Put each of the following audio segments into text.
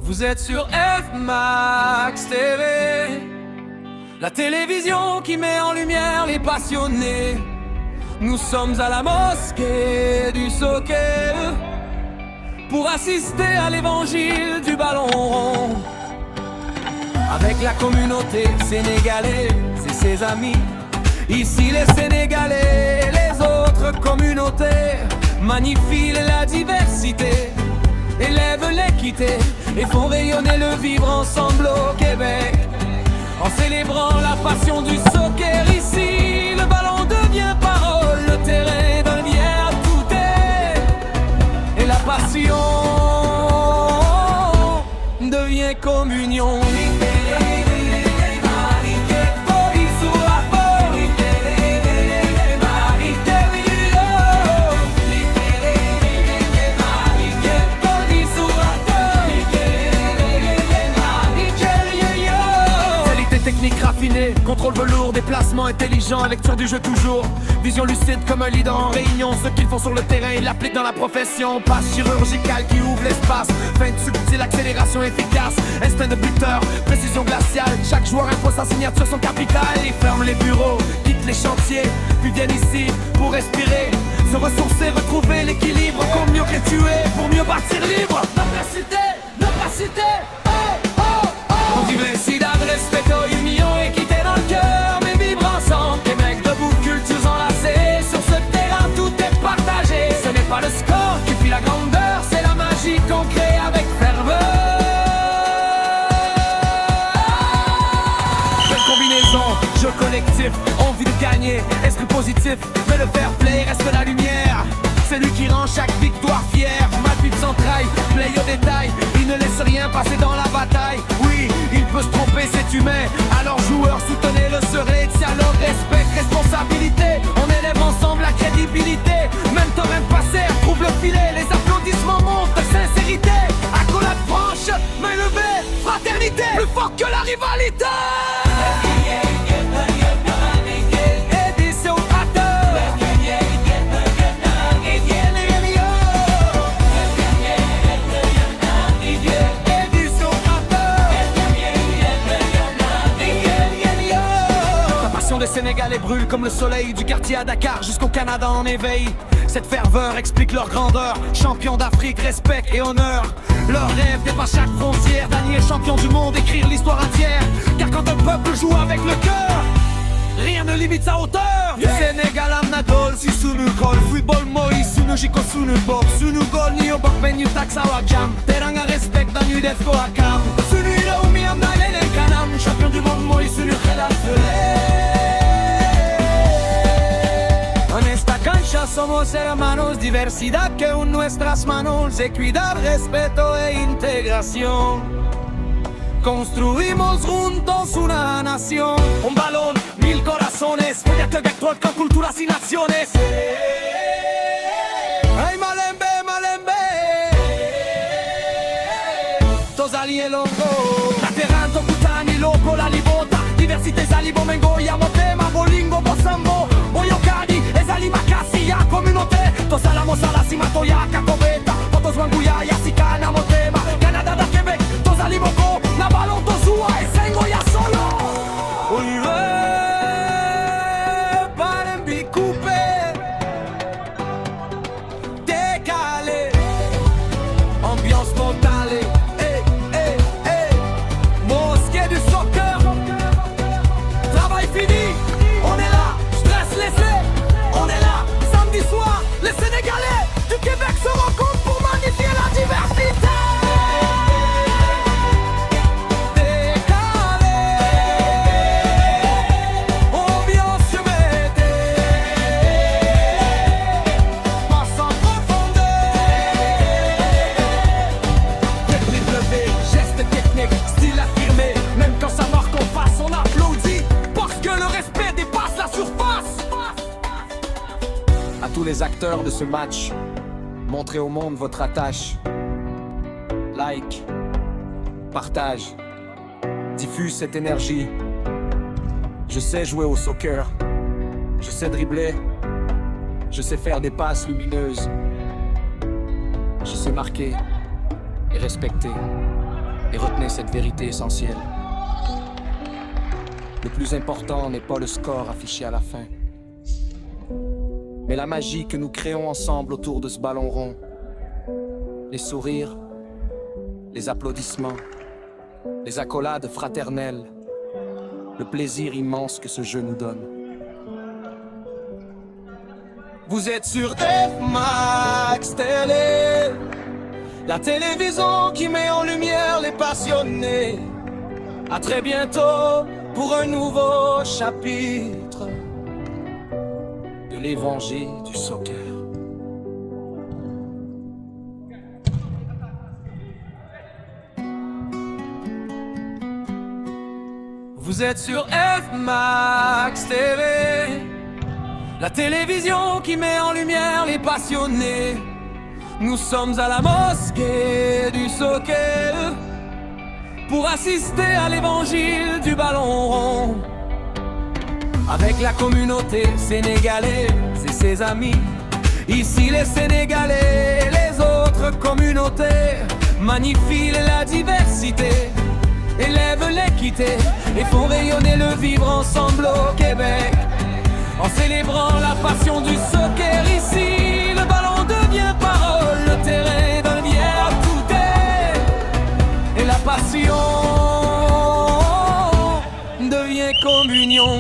Vous êtes sur F-Max TV, la télévision qui met en lumière les passionnés. Nous sommes à la mosquée du soccer pour assister à l'évangile du ballon rond. Avec la communauté sénégalaise et ses amis, ici les Sénégalais et les autres communautés magnifient la diversité, élèvent l'équité et font rayonner le vivre ensemble au Québec. En célébrant la passion du soccer ici, le ballon devient parole, le terrain devient tout est, et la passion devient communion. Technique raffinée, contrôle velours, déplacement intelligent, lecture du jeu toujours, vision lucide comme un leader en réunion. Ce qu'ils font sur le terrain, ils l'appliquent dans la profession. Passe chirurgicale qui ouvre l'espace, feinte subtile, accélération efficace, instinct de buteur, précision glaciale. Chaque joueur impose sa signature, son capital. Ils ferment les bureaux, quittent les chantiers, puis viennent ici pour respirer, se ressourcer, retrouver l'équilibre. Comme mieux que tu es, pour mieux partir libre. Notre cité, on diversidad, respeto y union, équité dans le cœur, mais vivre ensemble. Des mecs debout, cultures enlacées, sur ce terrain tout est partagé. Ce n'est pas le score qui fit la grandeur, c'est la magie qu'on crée avec ferveur. Belle combinaison, jeu collectif, envie de gagner, esprit positif, mais le fair play reste la lumière. C'est lui qui rend chaque victoire fière. Malpip s'entraille, play au détail, il ne laisse rien passer dans la bataille. Oui, il peut se tromper, c'est humain. Alors joueurs, soutenez-le, serez dialogue, respect, responsabilité. On élève ensemble la crédibilité. Même temps, même passé, trouve le filet. Les applaudissements montent de sincérité. Accolade franche, main levée, fraternité, plus fort que la rivalité. Les Sénégalais brûlent comme le soleil, du quartier à Dakar jusqu'au Canada en éveil. Cette ferveur explique leur grandeur. Champion d'Afrique, respect et honneur. Leur rêve dépasse chaque frontière. Daniel champion du monde, écrire l'histoire entière. Car quand un peuple joue avec le cœur, rien ne limite sa hauteur. Sénégal am na dool si sunu xol, football mooy sunu jikko sunu bopp. Sunu góol ni yo bokk benn ñu takk saw ak jàmm. Teranga respect dañuy def ko ak kam. Sunu réew mi am na leneen kanam. Champion du monde mooy sunu xelaat fële. En esta cancha somos hermanos, diversidad que une nuestras manos, equidad, respeto e integración. Construimos juntos una nación. Un balón, mil corazones, proyecto vector con culturas y naciones. Ay malembe, malembe, tozali elongo. Lateranto, kutani, loco, la libota. Diversité, zalibo, mengo, yamotema, bolingo, bosambo, boyokani, ezali makasi ya communauté. Tosalamo, salasima, toyaka, kobeta, potos wanguya, yasika, namotema. Canada da Québec, tozali boko, na balon tozua, esengo ya solo. Oye, paren bicoupe, décalé, ambiance totale. Mosquée du soccer, travail fini, on est là, stress laissé, on est là, samedi soir, les Sénégalais du Québec se rencontrent pour magnifier la diversité. Décalé, ambiance mettée, passe en profondeur. Technique levée, geste technique, style affirmé. Même quand ça marque en face, on applaudit parce que le respect dépasse la surface. À tous les acteurs de ce match, montrez au monde votre attache. Like, partage, diffuse cette énergie. Je sais jouer au soccer, je sais dribbler, je sais faire des passes lumineuses, je sais marquer et respecter. Et retenez cette vérité essentielle. Le plus important n'est pas le score affiché à la fin, mais la magie que nous créons ensemble autour de ce ballon rond. Les sourires, les applaudissements, les accolades fraternelles, le plaisir immense que ce jeu nous donne. Vous êtes sur F-Max Télé, la télévision qui met en lumière les passionnés. À très bientôt pour un nouveau chapitre de l'évangile du soccer. Vous êtes sur F-Max TV, la télévision qui met en lumière les passionnés. Nous sommes à la mosquée du soccer pour assister à l'évangile du ballon rond. Avec la communauté sénégalaise et ses amis, ici les Sénégalais et les autres communautés magnifient la diversité, élèvent l'équité et font rayonner le vivre ensemble au Québec. En célébrant la passion du soccer ici, le ballon devient parole, le terrain d'un bière tout est, et la passion devient communion.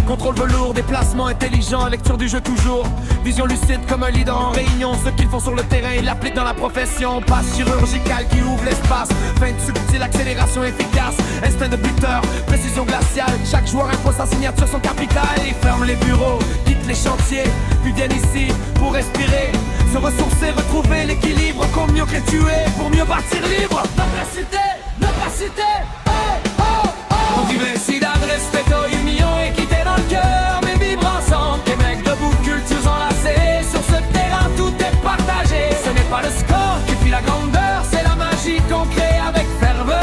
Contrôle velours, déplacement intelligent, lecture du jeu toujours. Vision lucide comme un leader en réunion. Ce qu'ils font sur le terrain, ils l'appliquent dans la profession. Passe chirurgicale qui ouvre l'espace. Feinte subtile, accélération efficace. Instinct de buteur, précision glaciale. Chaque joueur impose sa signature, son capital. Ils ferment les bureaux, quittent les chantiers, puis viennent ici pour respirer, se ressourcer, retrouver l'équilibre. Comme mieux que tuer, pour mieux partir libre. L'opacité, Universidad, respeto, union, équité dans le cœur, mais vivre ensemble. Des mecs debout, cultures enlacées. Sur ce terrain, tout est partagé. Ce n'est pas le score qui fait la grandeur, c'est la magie qu'on crée avec ferveur.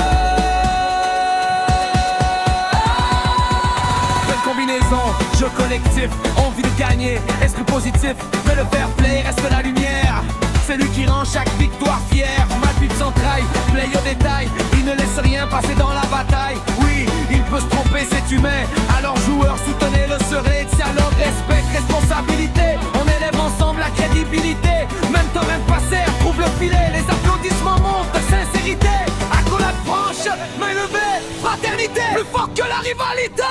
Belle combinaison, jeu collectif, envie de gagner, esprit positif, mais le fair play reste la lumière. C'est lui qui rend chaque victoire fière. Malpite s'entraille, play au détail. Il ne laisse rien passer dans la bataille. Oui, il peut se tromper, c'est humain. Alors joueurs, soutenez-le, serez dialogue, respect, responsabilité. On élève ensemble la crédibilité. Même temps, même passé, trouve le filet. Les applaudissements montent de sincérité. Accolade franche, main levée, fraternité. Plus fort que la rivalité.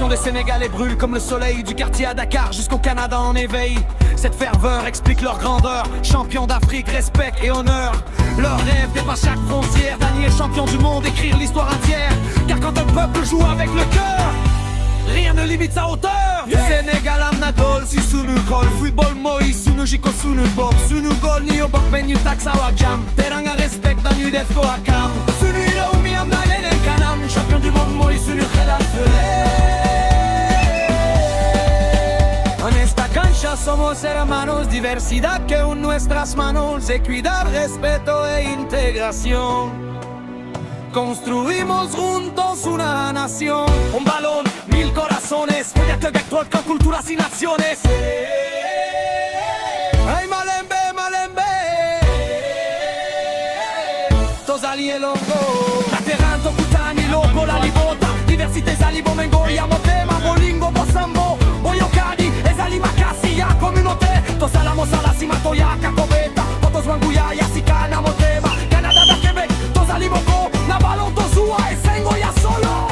Les Sénégalais brûlent comme le soleil du quartier à Dakar jusqu'au Canada en éveil. Cette ferveur explique leur grandeur. Champion d'Afrique, respect et honneur. Leur rêve dépasse chaque frontière. Daniel champion du monde, écrire l'histoire entière. Car quand un peuple joue avec le cœur, rien ne limite sa hauteur. Sénégal am na gol si sunu gol. Football moi sunu jiko sunu bob. Sunu gol ni obok men yu taksa wa jam. Teranga respect dan yu def ko akam. Sunu ila umi am na lele kanam. Champion du monde moi sunu khelat en esta cancha somos hermanos, diversidad que une nuestras manos, equidad, respeto e integración. Construimos juntos una nación. Un balón, mil corazones, proyecto vector con culturas y naciones. Ay Malembe, Malembe, Tozali el hongo, Lateranto, Kutani, Loco, la Libota, diversité, Zalibo, Mengo, Yamotema, Bolingo, Bosambo, Boyokadi, Ezali, Makasi, ya communauté, Tosalamo, Salasima, Toyaka, Kobeta, Potos, Wanguya, Yasika, Namotema, Canada, da Québec, Tozali, Boko, Nabalon, Tozua, Esengo, ya solo.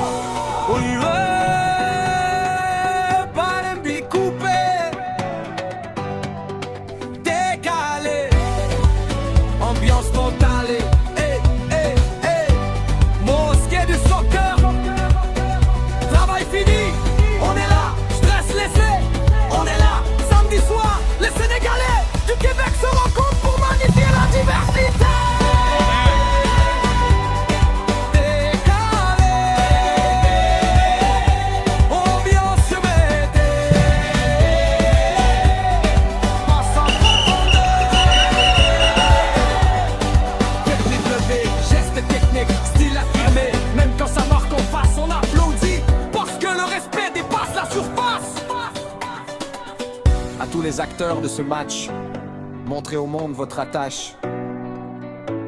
Palembi, coupé, décalé, ambiance totale. Mosquée du soccer, travail fini, on est là, stress À tous les acteurs de ce match, montrez au monde votre attache.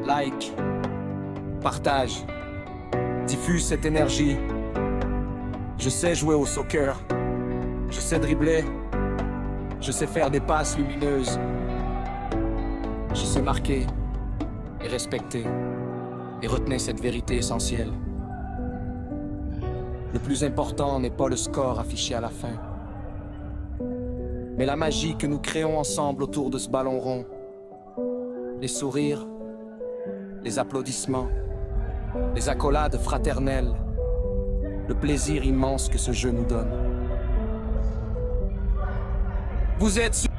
Like, partage, diffuse cette énergie. Je sais jouer au soccer, je sais dribbler, je sais faire des passes lumineuses. Je sais marquer et respecter. Et retenez cette vérité essentielle. Le plus important n'est pas le score affiché à la fin, mais la magie que nous créons ensemble autour de ce ballon rond. Les sourires, les applaudissements, les accolades fraternelles, le plaisir immense que ce jeu nous donne. Vous êtes sur...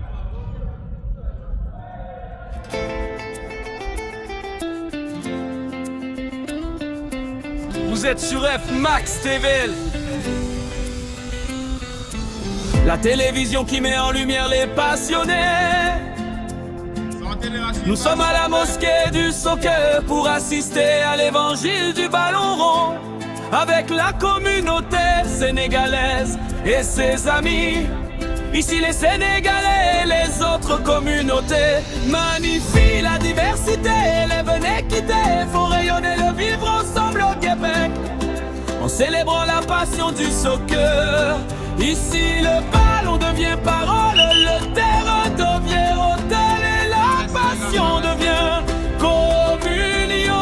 Vous êtes sur F Max TV, la télévision qui met en lumière les passionnés. Nous sommes à la mosquée du soccer pour assister à l'évangile du ballon rond avec la communauté sénégalaise et ses amis. Ici les Sénégalais et les autres communautés magnifient la diversité, élèvent une équité, font rayonner le vivre ensemble au Québec en célébrant la passion du soccer. Ici le ballon devient parole, le terrain devient hôtel et la passion devient communion.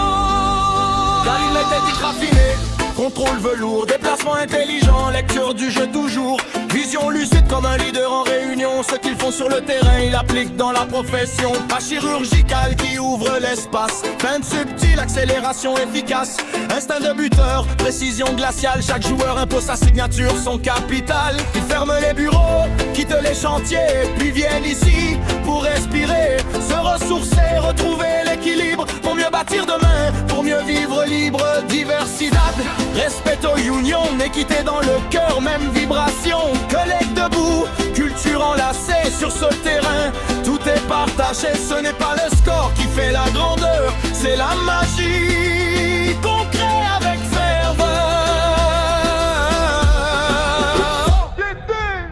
Car il était dit raffiné, contrôle velours, déplacement intelligent, lecture du jeu toujours, vision lucide comme un leader en réunion. Ce qu'ils font sur le terrain, ils l'appliquent dans la profession. Pas chirurgical qui ouvre l'espace, feinte subtile, accélération efficace, instinct de buteur, précision glaciale. Chaque joueur impose sa signature, son capital. Ils ferment les bureaux, quittent les chantiers, puis viennent ici pour respirer, se ressourcer, retrouver l'équilibre, pour mieux bâtir demain, pour mieux vivre libre. Diversidad, respect aux unions, équité dans le cœur, même vibration. Collègues debout, culture enlacée sur ce terrain. Tout est partagé, ce n'est pas le score qui fait la grandeur, c'est la magie qu'on crée avec ferveur.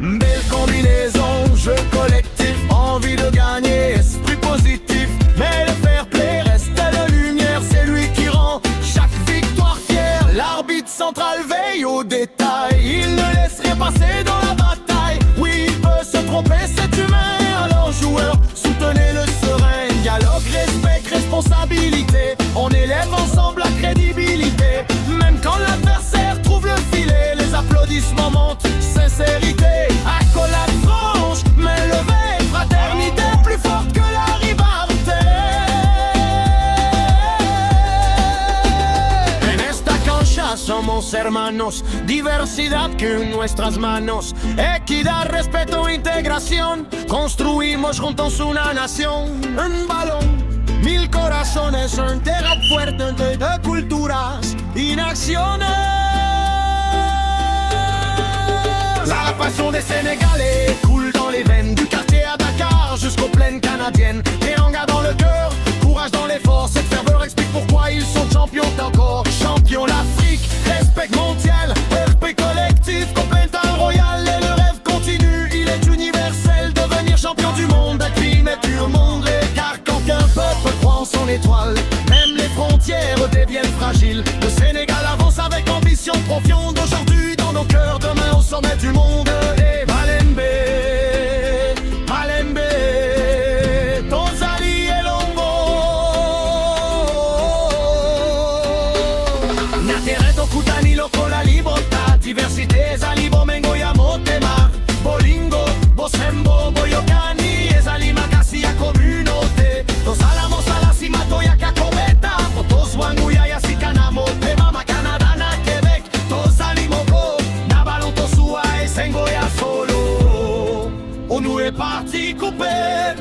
Belle combinaison, jeu collectif, envie de gagner, esprit positif. Mais le fair play reste la lumière, c'est lui qui rend chaque victoire fière. L'arbitre central veille aux détails, il ne laisse rien passer dans la bataille. Oui, il peut se tromper, c'est humain, alors joueurs, soutenez le serein. Dialogue, respect, responsabilité, on élève ensemble la crédibilité. Même quand l'adversaire trouve le filet, les applaudissements montent, sincérité. Accolade franche, main levée, fraternité plus forte que la rivalité. En esta cancha somos hermanos, diversidad que une nuestras manos, equidad, respeto, integración, construimos juntos una nación. Un balón, mil corazones, un terra fuerte de culturas y naciones. La passion des Sénégalais coule dans les veines, du quartier à Dakar jusqu'aux plaines canadiennes. Teranga dans le cœur, courage dans l'effort, cette ferveur explique pourquoi ils sont champions encore. Champions l'Afrique, respect mondial, RP collectif, complément royal et le rêve continue. Il est universel, devenir champion du monde, acquis mais pur monde. Car quand un peuple croit en son étoile, même les frontières deviennent fragiles. Le Sénégal avance avec ambition profonde, aujourd'hui dans nos cœurs, demain au sommet du monde. Et Malembe, Malembe, Tozali et Longo. Natereto Kutani loko la libertad, diversité zali bomengo ya motema. Bolingo, Bosembo, Boyokani, ezali makasi ya communauté. Tosalamos a la cima toya kakobeta, Potos wanguya ya sikana motema. Ma Canada na Québec, Tosali moko, na balon tosua et sengo ya solo. On nous est parti couper,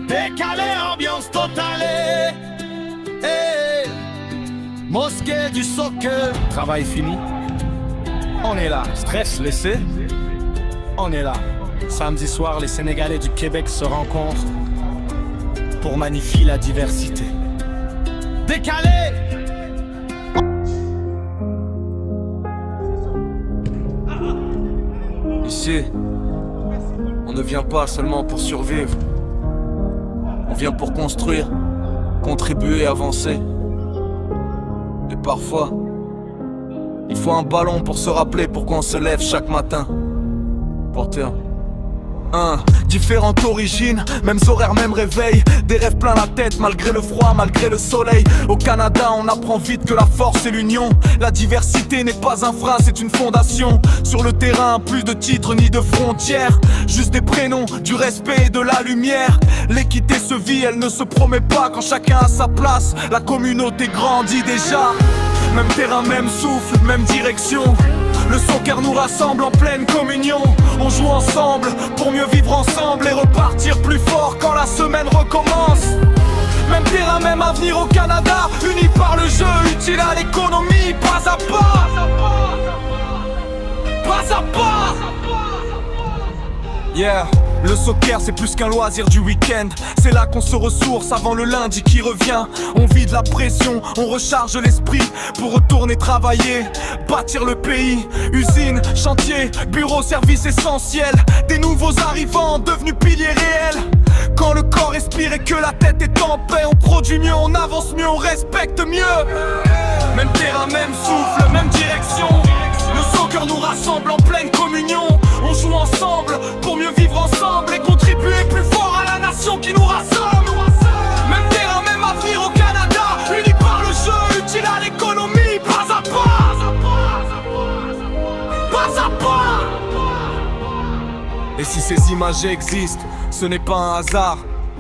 décalé, ambiance totale. Hey, mosquée du soccer. Travail fini, on est là. Stress laissé, on est là. Samedi soir, les Sénégalais du Québec se rencontrent pour magnifier la diversité. Décalé. Ici, On ne vient pas seulement pour survivre. On vient pour construire, contribuer, avancer. Et parfois, il faut un ballon pour se rappeler pourquoi on se lève chaque matin. Porteur. Différentes origines, mêmes horaires, même réveil. Des rêves plein la tête malgré le froid, malgré le soleil. Au Canada on apprend vite que la force c'est l'union. La diversité n'est pas un frein, c'est une fondation. Sur le terrain, plus de titres ni de frontières, juste des prénoms, du respect et de la lumière. L'équité se vit, elle ne se promet pas quand chacun a sa place. La communauté grandit déjà. Même terrain, même souffle, même direction. Le soccer nous rassemble en pleine communion. On joue ensemble pour mieux vivre ensemble et repartir plus fort quand la semaine recommence. Même terrain, même avenir au Canada, unis par le jeu, utile à l'économie, pas à pas. Pas à pas. Yeah. Le soccer c'est plus qu'un loisir du week-end. C'est là qu'on se ressource avant le lundi qui revient. On vide la pression, on recharge l'esprit pour retourner travailler, bâtir le pays. Usine, chantier, bureau, service essentiel. Des nouveaux arrivants devenus piliers réels. Quand le corps respire et que la tête est en paix, on produit mieux, on avance mieux, on respecte mieux. Même terrain, même souffle, même direction. Le soccer nous rassemble en pleine communion. On joue ensemble pour mieux vivre ensemble et contribuer plus fort à la nation qui nous rassemble. Même terrain, même avenir au Canada, unis par le jeu, utile à l'économie, pas à pas. Pas à pas. Et si ces images existent, ce n'est pas un hasard.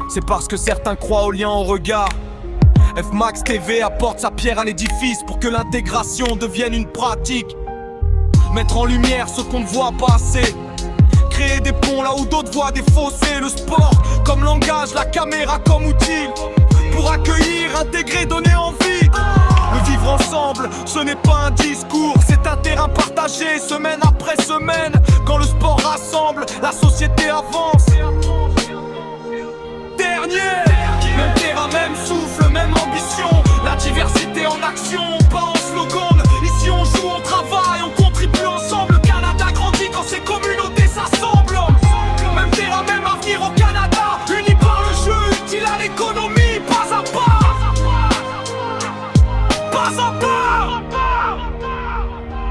C'est parce que certains croient au lien au regard. FMAX TV apporte sa pierre à l'édifice pour que l'intégration devienne une pratique. Mettre en lumière ce qu'on ne voit pas assez. Créer des ponts là où d'autres voient des fossés. Le sport comme langage, la caméra comme outil. Pour accueillir, intégrer, donner envie. Le vivre ensemble, ce n'est pas un discours. C'est un terrain partagé, semaine après semaine. Quand le sport rassemble, la société avance. Dernier, même terrain, même souffle, même ambition. La diversité en action, pas en slogan. Ici on joue, on travaille, on contribue ensemble. Le Canada grandit quand ces communautés s'assemblent. Même terrain, même avenir au Canada, unis par le jeu, utile à l'économie, pas à pas. Pas à pas.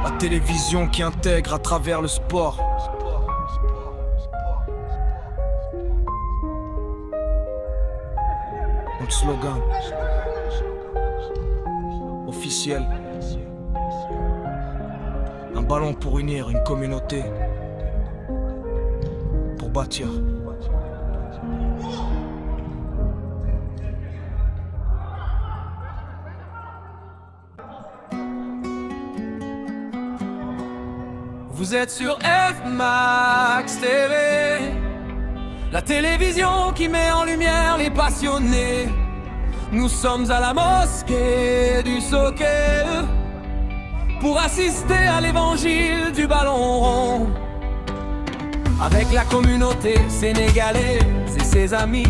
La télévision qui intègre à travers le sport. Notre slogan officiel. Un ballon pour unir une communauté, pour bâtir. Vous êtes sur FMAX TV, la télévision qui met en lumière les passionnés. Nous sommes à la mosquée du soccer pour assister à l'évangile du ballon rond. Avec la communauté sénégalaise et ses amis.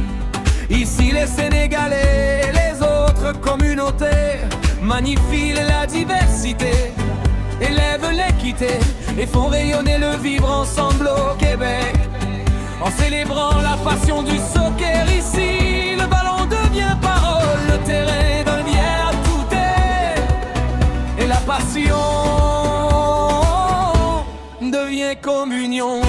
Ici les Sénégalais et les autres communautés magnifient la diversité, élèvent l'équité et font rayonner le vivre ensemble au Québec. En célébrant la passion du soccer ici, le ballon devient parole, le terrain donne vie à tout est. Et la passion devient communion.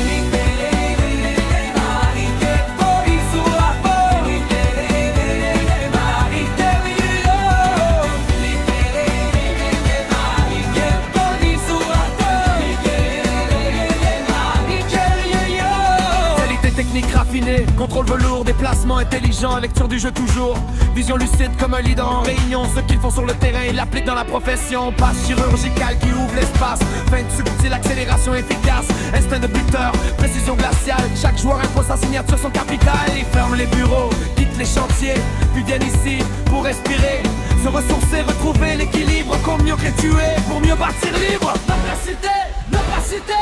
Raffiné, contrôle velours, déplacement intelligent, lecture du jeu toujours. Vision lucide comme un leader en réunion. Ce qu'ils font sur le terrain, ils l'appliquent dans la profession. Passe chirurgicale qui ouvre l'espace. Feinte subtile, accélération efficace. Instinct de buteur, précision glaciale. Chaque joueur impose sa signature, son capital. Ils ferment les bureaux, quittent les chantiers, puis viennent ici pour respirer, se ressourcer, retrouver l'équilibre. Comme mieux que tu es, pour mieux partir libre. L'opacité,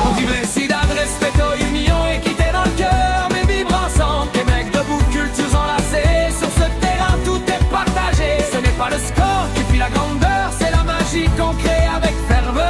on dit merci respect au union, équité dans le cœur, mais vivre ensemble. Des mecs debout, cultures enlacées. Sur ce terrain, tout est partagé. Ce n'est pas le score qui fit la grandeur, c'est la magie qu'on crée avec ferveur.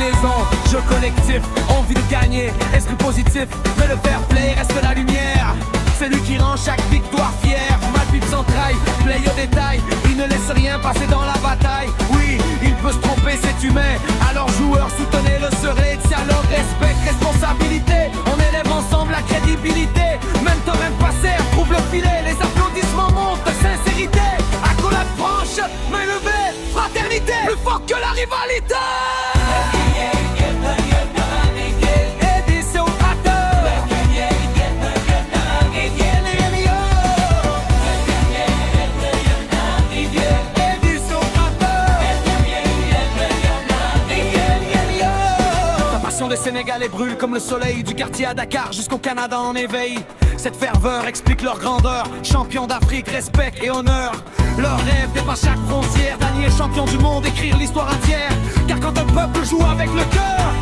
combinaison, jeu collectif, envie de gagner, esprit positif, mais le fair play reste la lumière. C'est lui qui rend chaque victoire fière. Malpipe sans traille, play au détail, il ne laisse rien passer dans la bataille. Oui, il peut se tromper, c'est humain. Alors joueurs, soutenez-le, serez dialogue, respect, responsabilité. On élève ensemble la crédibilité. Même temps, même passé, trouve le filet. Les applaudissements montent de sincérité. Accolade franche, main levée, fraternité, plus fort que la rivalité. Les Sénégalais brûlent comme le soleil du quartier à Dakar jusqu'au Canada en éveil. Cette ferveur explique leur grandeur. Champion d'Afrique, respect et honneur. Leur rêve dépasse chaque frontière. Daniel champion du monde, écrire l'histoire entière. Car quand un peuple joue avec le cœur,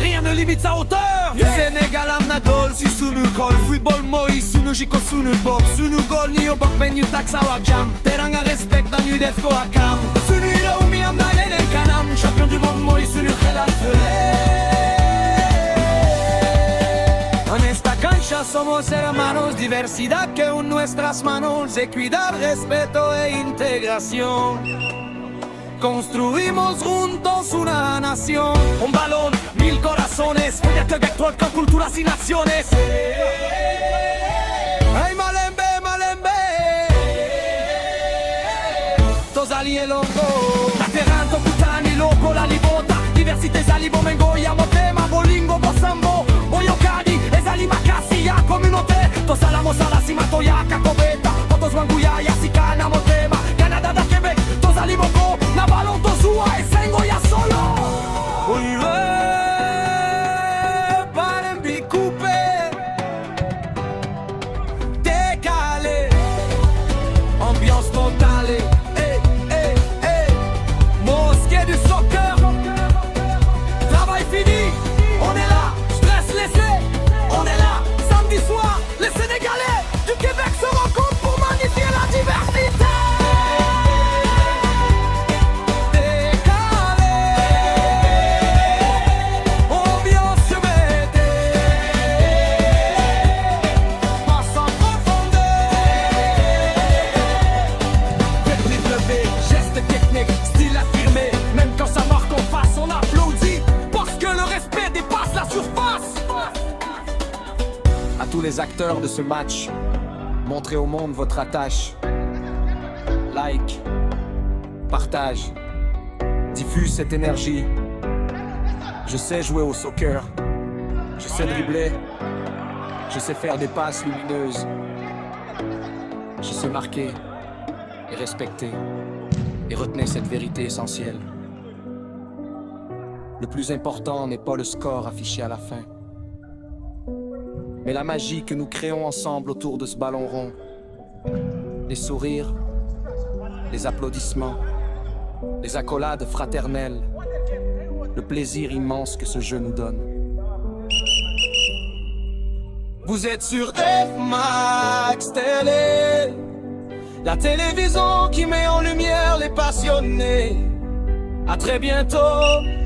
rien ne limite sa hauteur. Du Sénégal am na dool si sunu xol. Football mooy sunu jikko sunu bopp. Sunu góol ñi yo bokk benn ñu taxaw ak jàmm. Teranga respect dañuy def ko ak am. Sunu réew mi am na leneen kanam. Champion du monde mooy sunu xelaat fële. En esta cancha somos hermanos, diversidad que une nuestras manos, equidad, respeto e integración. Construimos juntos una nación. Un balón, 1000 corazones, mediante vector con culturas y naciones. Hey Malembe, Malembe, Tozali e Longo, Lateranto, Kutani, Loco, la Libota, diversité, Zalibo, Mengo, Yamotema, Bolingo, Bosambo, Boyokadi, Ezali, Makasi, ya communauté, Tosalamo, Salasima, Toyaka, Kobeta, Potos, Wanguya, Yasika, Namotema, Canada, da Québec, Tozali, Boko, Nabalon, Tozua, et Sengo, ya solo. Palembi, coupé, décalé, ambiance totale. Mosquée du soccer, travail fini, on est là, stress laissé, on est là, samedi soir, les Sénégalais du Québec se rencontrent pour magnifier la diversité. Décalé, ambiance mettée, passe en profondeur, technique levée, geste technique, style affirmé, même quand ça marque en face, on applaudit, parce que le respect dépasse la surface. À tous les acteurs de ce match, montrez au monde votre attache. Like, partage, diffuse cette énergie. Je sais jouer au soccer, je sais dribbler, je sais faire des passes lumineuses, je sais marquer et respecter. Et retenez cette vérité essentielle. Le plus important n'est pas le score affiché à la fin, mais la magie que nous créons ensemble autour de ce ballon rond. Les sourires, les applaudissements, les accolades fraternelles, le plaisir immense que ce jeu nous donne. Vous êtes sur F-Max Télé, la télévision qui met en lumière les passionnés. À très bientôt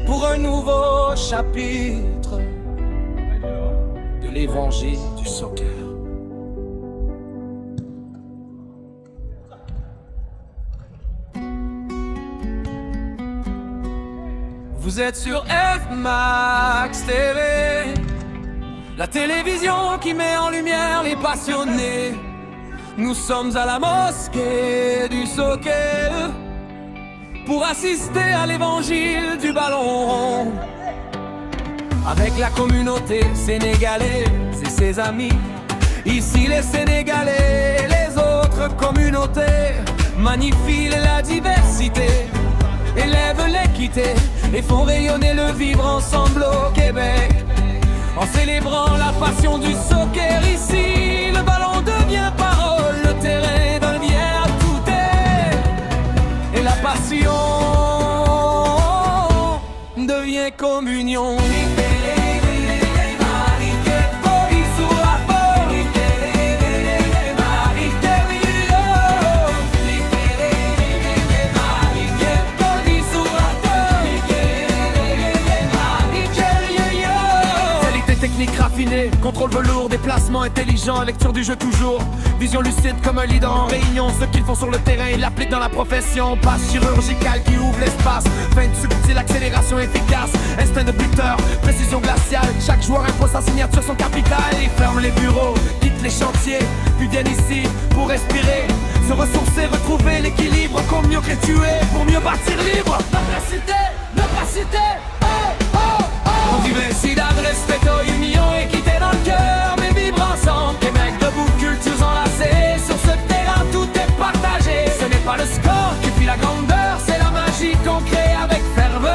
pour un nouveau chapitre de l'évangile du soccer. Vous êtes sur F-Max TV, la télévision qui met en lumière les passionnés. Nous sommes à la mosquée du soccer pour assister à l'évangile du ballon rond. Avec la communauté sénégalaise et ses amis, ici les Sénégalais, les autres communautés magnifient la diversité, élèvent l'équité et font rayonner le vivre ensemble au Québec. En célébrant la passion du soccer ici, le ballon devient parole, le terrain devient tout est, et la passion devient communion. techniques raffinées, contrôle velours, déplacement intelligent, lecture du jeu toujours. Vision lucide comme un leader en réunion. Ce qu'ils font sur le terrain, ils l'appliquent dans la profession. Passe chirurgicale qui ouvre l'espace. Feinte subtile, accélération efficace. Instinct de buteur, précision glaciale. Chaque joueur impose sa signature, son capital. Ils ferment les bureaux, quittent les chantiers, puis viennent ici pour respirer, se ressourcer, retrouver l'équilibre. Comme mieux que tu es, pour mieux bâtir libre. L'opacité, oh, oh, oh. Diversidad, respeto, union, équité dans le cœur. Mais vivre ensemble, les mecs debout, cultures enlacées. Sur ce terrain, tout est partagé. Ce n'est pas le score qui fait la grandeur, c'est la magie qu'on crée avec ferveur.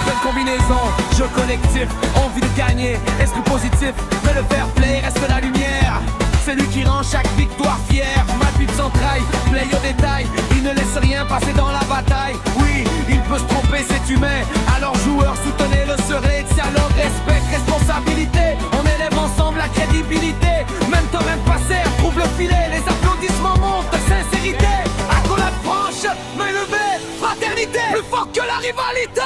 Belle combinaison, jeu collectif, envie de gagner, esprit positif. Mais le fair play reste la lumière. C'est lui qui rend chaque victoire fière. Malpite s'entraille, play au détail. Il ne laisse rien passer dans la bataille. Oui, il peut se tromper, c'est humain. Alors joueurs, soutenez-le, serez dialogue, respect, responsabilité. On élève ensemble la crédibilité. Même torrent passé, trouve le filet. Les applaudissements montent, sincérité. Accolade franche, main levée, fraternité. Plus fort que la rivalité.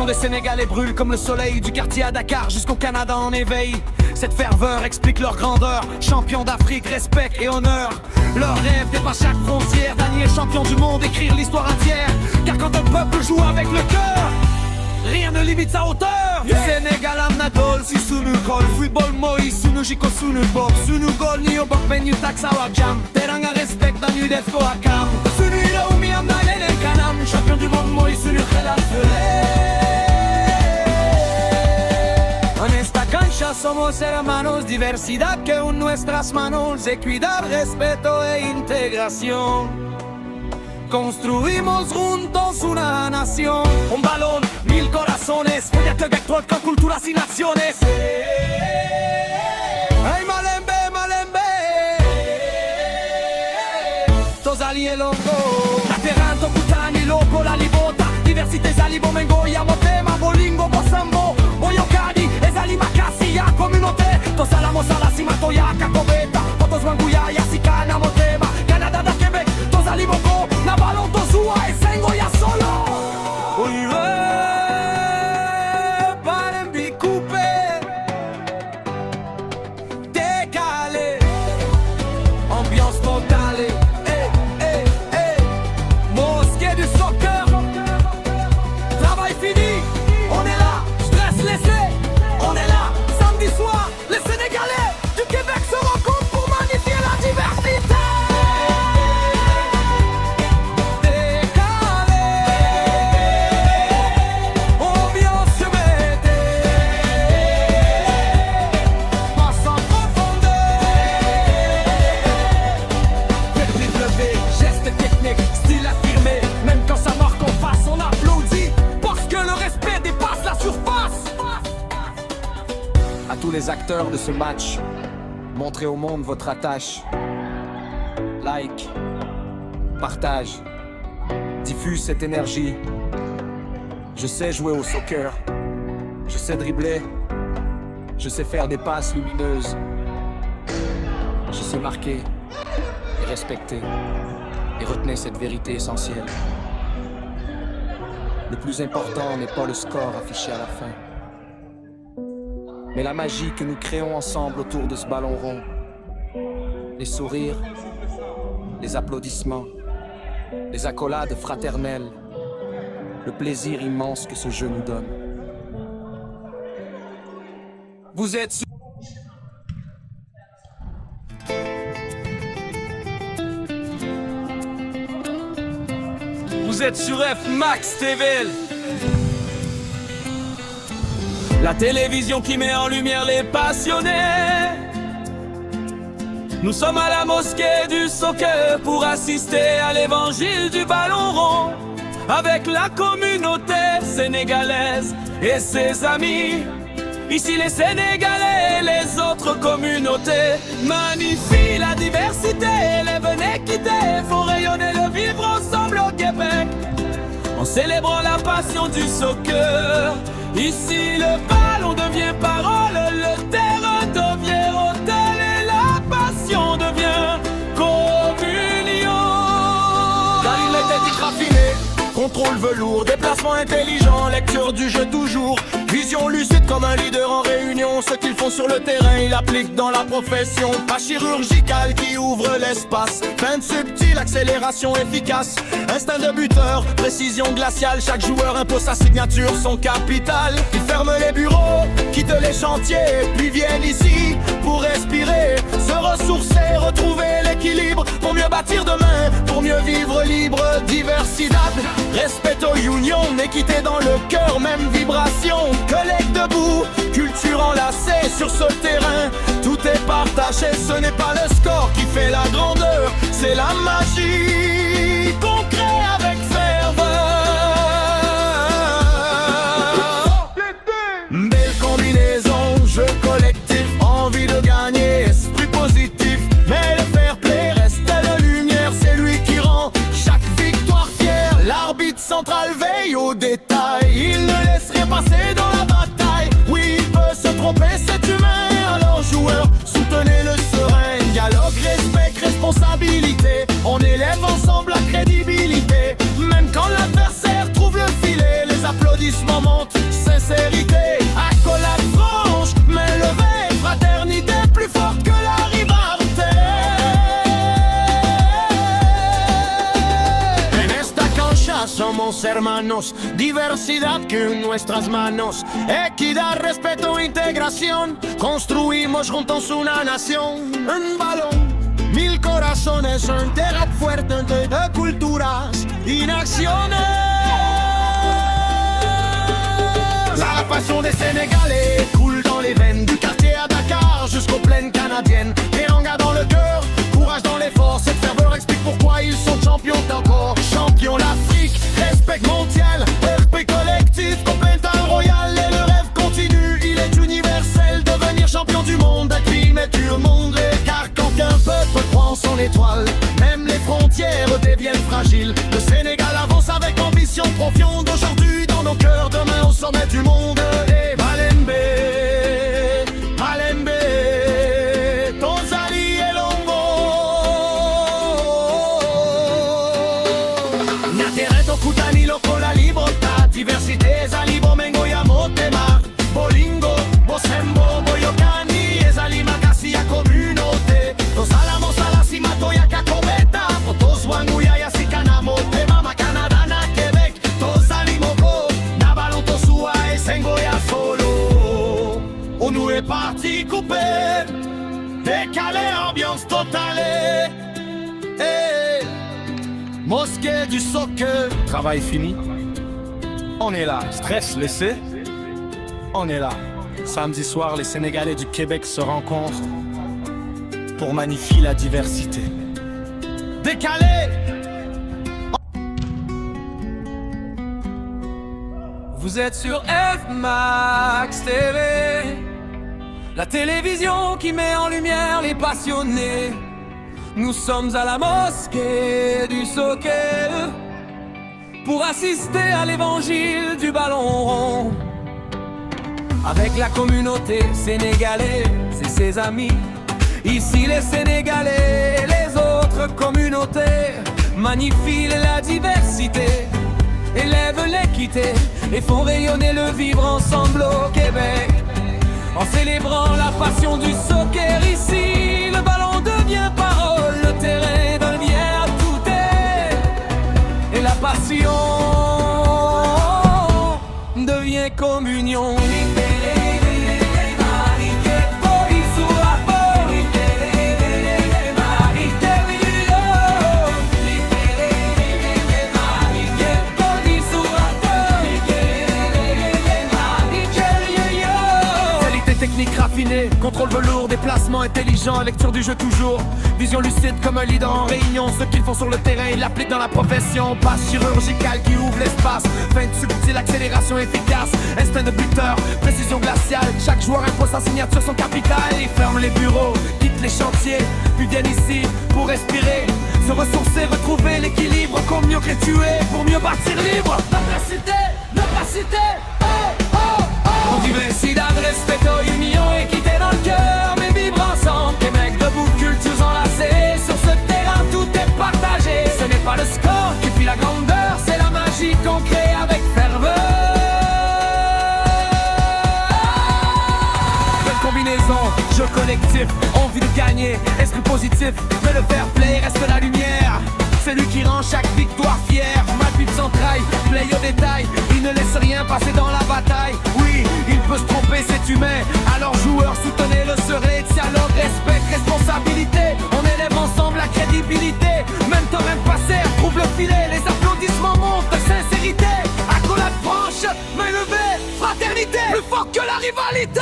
Les Sénégalais brûlent comme le soleil du quartier à Dakar jusqu'au Canada en éveil. Cette ferveur explique leur grandeur. Champion d'Afrique, respect et honneur. Leur rêve dépasse chaque frontière. Daniel champion du monde, écrire l'histoire entière. Car quand un peuple joue avec le cœur, rien ne limite sa hauteur. Sénégal am na dool si sunu xol. Football mooy sunu jikko sunu bopp. Sunu góol ni yo bokk benn ñu tak sawa jam. Teranga respect dañuy def ko akam. Sunu réew mi am na leneen kanam. Champion du monde mooy sunu xelal fële. En esta cancha somos hermanos, diversidad que en nuestras manos, equidad, respeto e integración. Construimos juntos una nación. Un balón, 1000 corazones, proyecto vector con culturas y naciones. Ay Malembe, Malembe, Tozali e Longo, Lateranto, Kutani, Loco, la Libota, diversité, Zalibo, Mengo, Yamotema, Bolingo, Bosambo, Boyokadi, Ezali, Makasi, ya communauté, Tosalamo, Salasima, Toyaka, Kobeta, Potos, Wanguya, Yasikana, Motema, Canada, da Québec, Tozali, Bongo, Nabalon, Tozua, et Sengo, ya solo. Palembi, coupé, décalé, ambiance totale. Mosquée du soccer, travail fini, on est là, stress laissé, on est là, samedi soir, les Sénégalais du Québec se rencontrent pour magnifier la diversité. Décalé, ambiance mettée, passe en profondeur, vernis levé, geste technique, style affirmé, même quand ça marque en face, on applaudit, parce que le respect dépasse la surface. À tous les acteurs de ce match, montrez au monde votre attache. Like, partage, diffuse cette énergie. Je sais jouer au soccer, je sais dribbler, je sais faire des passes lumineuses. Je sais marquer et respecter. Et retenez cette vérité essentielle. Le plus important n'est pas le score affiché à la fin, mais la magie que nous créons ensemble autour de ce ballon rond. Les sourires, les applaudissements, les accolades fraternelles, le plaisir immense que ce jeu nous donne. Vous êtes sur... Vous êtes sur F Max TV. La télévision qui met en lumière les passionnés. Nous sommes à la mosquée du soccer pour assister à l'évangile du ballon rond, avec la communauté sénégalaise et ses amis. Ici les Sénégalais et les autres communautés magnifient la diversité, les venez quitter, faut rayonner le vivre ensemble au Québec. célébrant la passion du soccer. Ici le ballon devient parole, le terrain devient hôtel et la passion devient communion. Car il était raffiné, contrôle velours, déplacement intelligent, lecture du jeu toujours, vision lucide comme un leader en réunion. Ce qu'ils font sur le terrain, ils appliquent dans la profession. Pas chirurgical qui ouvre l'espace, feinte subtile, accélération efficace, instinct de buteur, précision glaciale. Chaque joueur impose sa signature, son capital. Ils ferment les bureaux, quittent les chantiers, puis viennent ici pour respirer, se ressourcer, retrouver l'équilibre, pour mieux bâtir demain, pour mieux vivre libre. Diversidad, respeto union, équité dans le cœur, même vibration. Collègues debout, culture enlacée sur ce terrain. Tout est partagé, ce n'est pas le score qui fait la grandeur, c'est la magie qu'on crée avec ferveur. Belle combinaison, jeu collectif, envie de gagner, esprit positif. Mais le fair play reste la lumière, c'est lui qui rend chaque victoire fière. L'arbitre central veille aux détails, il ne laisse rien passer dans la bataille. Oui, il peut se tromper, c'est humain, alors joueur, soutenez le serein. Dialogue, respect, responsabilité, on élève ensemble la crédibilité. Même quand l'adversaire trouve le filet, les applaudissements montent, sincérité. Accolade franche, main levée, fraternité plus forte que la rivalité. En esta cancha somos hermanos, diversidad que en nuestras manos, equidad, respeto, integración, construimos juntos una nación. Un balón, mil corazones, un terrain fuerte entre deux culturas y naciones. La passion des Sénégalais coule dans les veines, du quartier à Dakar jusqu'aux plaines canadiennes. Teranga dans le cœur, courage dans l'effort, cette ferveur explique pourquoi ils sont champions d'encore. Champions d'Afrique, respect mondial, respect collectif, compétent royal et le rêve continue. Il est universel, devenir champion du monde, un crime est du monde. Car quand un peuple croit en son étoile, même les frontières deviennent fragiles. Le Sénégal avance avec ambition profonde, aujourd'hui dans nos cœurs, demain au sommet du monde. Et Malembe, Malembe, Tozali et Longo. Nyatereto kutani loko la libertad, diversité zalibo mengo ya motema. Bolingo, Bosembo, Boyokani, ezali makasi ya communauté. Tosalamos a la cima toya kakobeta, potos wanguya ya sikana motema. Ma Canada na Québec, tozali moko, na balon tosua et sengo ya solo. On nous est parti couper, décalé, ambiance totale. Hey, mosquée du soccer, travail fini. On est là, stress laissé. On est là. Samedi soir, les Sénégalais du Québec se rencontrent pour magnifier la diversité. Décalé! Vous êtes sur FMAX TV, la télévision qui met en lumière les passionnés. Nous sommes à la mosquée du soccer pour assister à l'évangile du ballon rond. Avec la communauté sénégalaise et ses amis, ici les Sénégalais et les autres communautés magnifient la diversité, élèvent l'équité et font rayonner le vivre ensemble au Québec. En célébrant la passion du soccer ici, le ballon devient parole, le terrain devient tout est, et la passion devient communion. Technique raffinée, contrôle velours, déplacement intelligent, lecture du jeu toujours, vision lucide comme un leader en réunion. Ce qu'ils font sur le terrain, ils l'appliquent dans la profession. Passe chirurgicale qui ouvre l'espace, feinte subtile, accélération efficace, instinct de buteur, précision glaciale. Chaque joueur impose sa signature, son capital. Ils ferment les bureaux, quittent les chantiers, puis viennent ici pour respirer, se ressourcer, retrouver l'équilibre, comme mieux les tuer pour mieux bâtir libre notre cité, oh, oh, oh. Universidad, respeto, union, équité dans le cœur, mais vivre ensemble. Les mecs debout, cultures enlacées, sur ce terrain tout est partagé. Ce n'est pas le score qui fait la grandeur, c'est la magie qu'on crée avec ferveur. Belle combinaison, jeu collectif, envie de gagner, esprit positif, mais le fair play reste la lumière. C'est lui qui rend chaque victoire fière. Malpip s'entraille, play au détail. Il ne laisse rien passer dans la bataille. Oui, il peut se tromper, c'est humain. Alors joueurs, soutenez-le, serez dialogue, respect, responsabilité. On élève ensemble la crédibilité. Même temps, même passé, trouve le filet. Les applaudissements montent de sincérité. Accolade franche, main levée, fraternité, plus fort que la rivalité.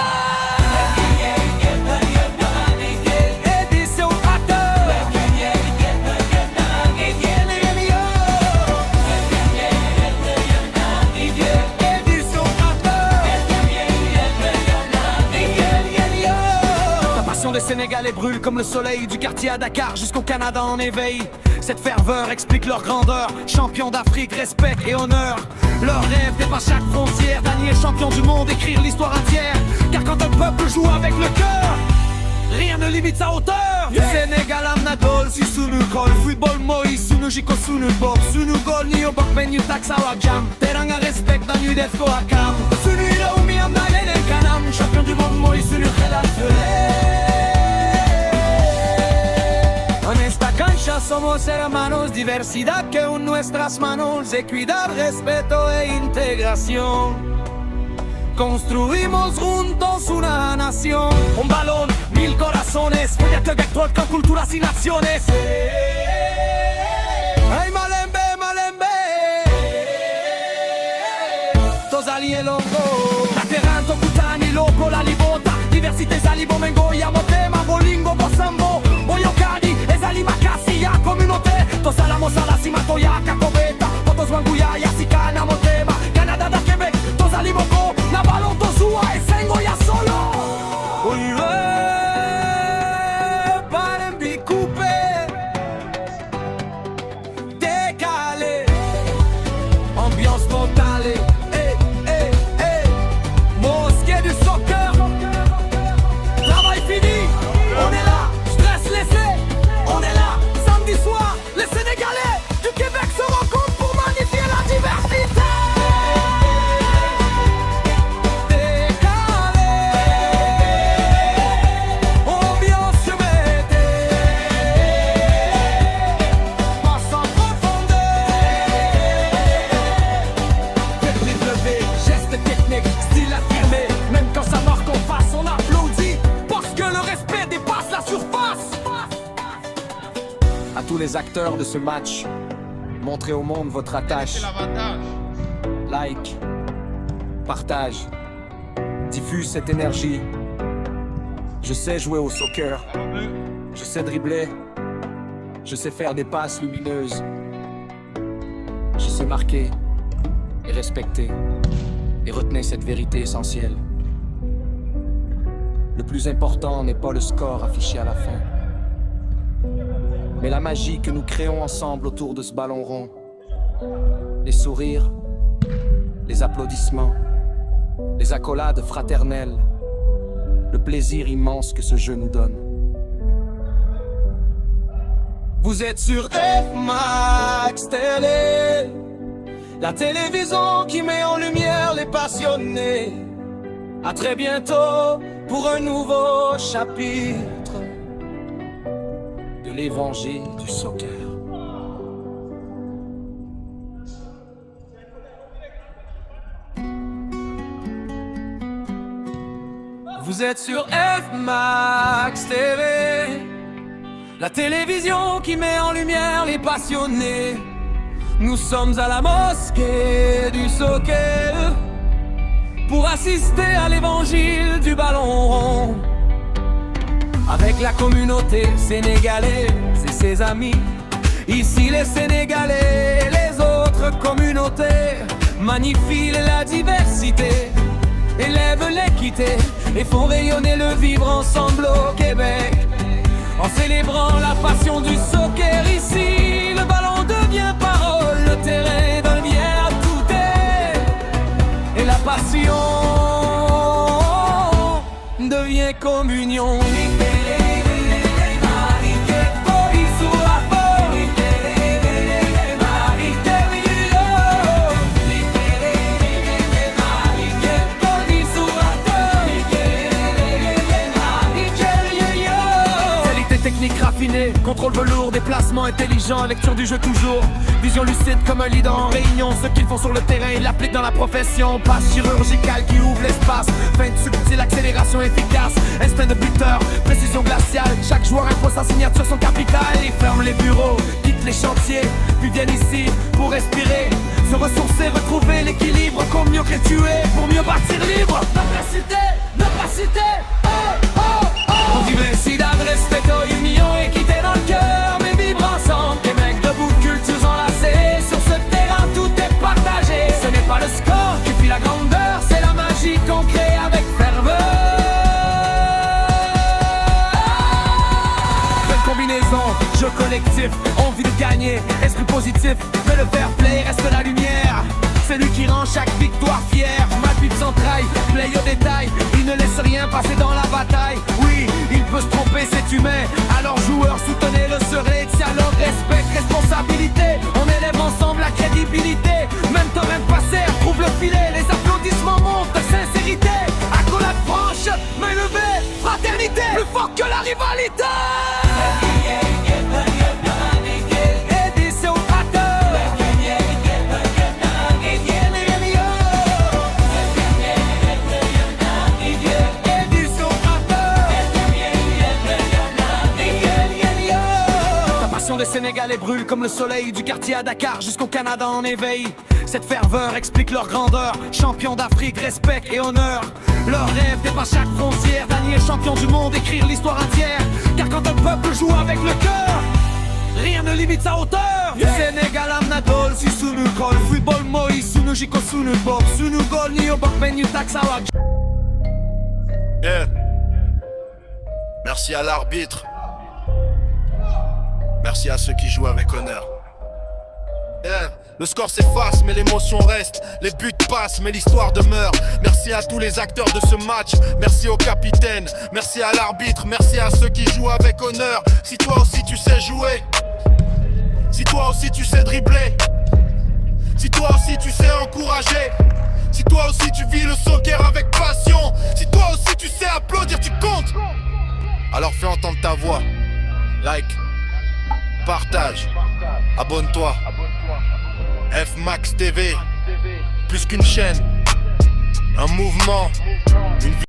Les Sénégalais brûlent comme le soleil du quartier à Dakar jusqu'au Canada en éveil. Cette ferveur explique leur grandeur. Champion d'Afrique, respect et honneur. Leur rêve dépasse chaque frontière. Daniel, champion du monde, écrire l'histoire entière. Car quand un peuple joue avec le cœur, rien ne limite sa hauteur. Sénégal am na dool si sunu xol. Football mooy sunu jikko sunu bopp. Sunu góol ñi yo bokk benn ñu taxaw ak jàmm. Teranga respect dañuy def ko ak kam. Sunuy réew mi am na leneen kanam. Champion du monde mooy sunu xelaat fële. En esta cancha somos hermanos, diversidad que en nuestras manos, equidad, respeto e integración. Construimos juntos una nación. Un balón, 1000 corazones, proyecto vector con culturas y naciones. Ay, Malembe, Malembe, Tozali e Longo, Lateranto, Kutani, Loco, la Libota, diversité, Zalibo, Mengo, Yamotema, Bolingo, Bosambo, Boyokani, Ezali, Makasi, ya communauté, Tosalamo, Salasima, Toyaka, Kobeta, Potos, Wanguya, Yasikana, Motema, Canada, da Québec, Tozali, Boko, Nabalon, Tozua, Esengo, ya solo. Oye, Palembi, coupé, décalé, ambiance totale. Mosquée du soccer, travail fini, on est là, stress laissé, on est là, samedi soir, les Sénégalais du Québec se rencontrent pour magnifier la diversité. Décalé, ambiance mettez, passe en profondeur, technique levée, geste technique, style affirmé, même quand ça marque en face, on applaudit, parce que le respect dépasse la surface. À tous les acteurs de ce match, montrez au monde votre attache. Like, partage, diffuse cette énergie. Je sais jouer au soccer, je sais dribbler, je sais faire des passes lumineuses, je sais marquer et respecter. Et retenez cette vérité essentielle. Le plus important n'est pas le score affiché à la fin, mais la magie que nous créons ensemble autour de ce ballon rond. Les sourires, les applaudissements, les accolades fraternelles, le plaisir immense que ce jeu nous donne. Vous êtes sur F-Max Télé, la télévision qui met en lumière les passionnés. À très bientôt pour un nouveau chapitre de l'évangile du soccer. Vous êtes sur F-Max TV, la télévision qui met en lumière les passionnés. Nous sommes à la mosquée du soccer pour assister à l'évangile du ballon rond. Avec la communauté sénégalaise et ses amis, ici les Sénégalais et les autres communautés magnifient la diversité, élèvent l'équité et font rayonner le vivre ensemble au Québec. En célébrant la passion du soccer ici, le ballon devient parole, le et communion. Technique raffinée, contrôle velours, déplacement intelligent, lecture du jeu toujours. Vision lucide comme un leader en réunion. Ce qu'ils font sur le terrain, ils l'appliquent dans la profession. Passe chirurgicale qui ouvre l'espace. Feinte subtile, accélération efficace. Instinct de buteur, précision glaciale. Chaque joueur impose sa signature, son capital. Ils ferment les bureaux, quittent les chantiers, puis viennent ici pour respirer, se ressourcer, retrouver l'équilibre. Comme mieux que tuer, pour mieux partir libre. Ne pas citer, oh, oh, oh. On dit vencida, respeto y union, équité dans le cœur, mais vivre ensemble. Des mecs debout, cultures enlacées. Sur ce terrain, tout est partagé. Ce n'est pas le score qui fait la grandeur, c'est la magie qu'on crée avec ferveur. Belle combinaison, jeu collectif, envie de gagner, esprit positif, mais le fair play reste la lumière. C'est lui qui rend chaque victoire fière. Malpite s'entraille, play au détail. Il ne laisse rien passer dans la bataille. Oui, il peut se tromper, c'est humain. Alors joueurs, soutenez-le, serez. Alors respect, responsabilité. On élève ensemble la crédibilité. Même torrent passé, trouve le filet. Les applaudissements montent, sincérité. Accolade franche, main levée, fraternité. Plus fort que la rivalité. Les Sénégalais brûlent comme le soleil du quartier à Dakar jusqu'au Canada en éveil. Cette ferveur explique leur grandeur. Champion d'Afrique, respect et honneur. Leur rêve dépasse chaque frontière. Dernier champion du monde, écrire l'histoire entière. Car quand un peuple joue avec le cœur, rien ne limite sa hauteur. Du Sénégal à Nadol, si sunu kol. Football Moïse, sunu jiko sunu bob. Sunu gol, ni obok menu taxawak. Yeah. Merci à l'arbitre. Merci à ceux qui jouent avec honneur. Yeah. Le score s'efface mais l'émotion reste. Les buts passent mais l'histoire demeure. Merci à tous les acteurs de ce match. Merci au capitaine, merci à l'arbitre. Merci à ceux qui jouent avec honneur. Si toi aussi tu sais jouer, si toi aussi tu sais dribbler, si toi aussi tu sais encourager, si toi aussi tu vis le soccer avec passion, si toi aussi tu sais applaudir, tu comptes. Alors fais entendre ta voix. Like, partage, abonne-toi. F Max TV, plus qu'une chaîne, un mouvement, une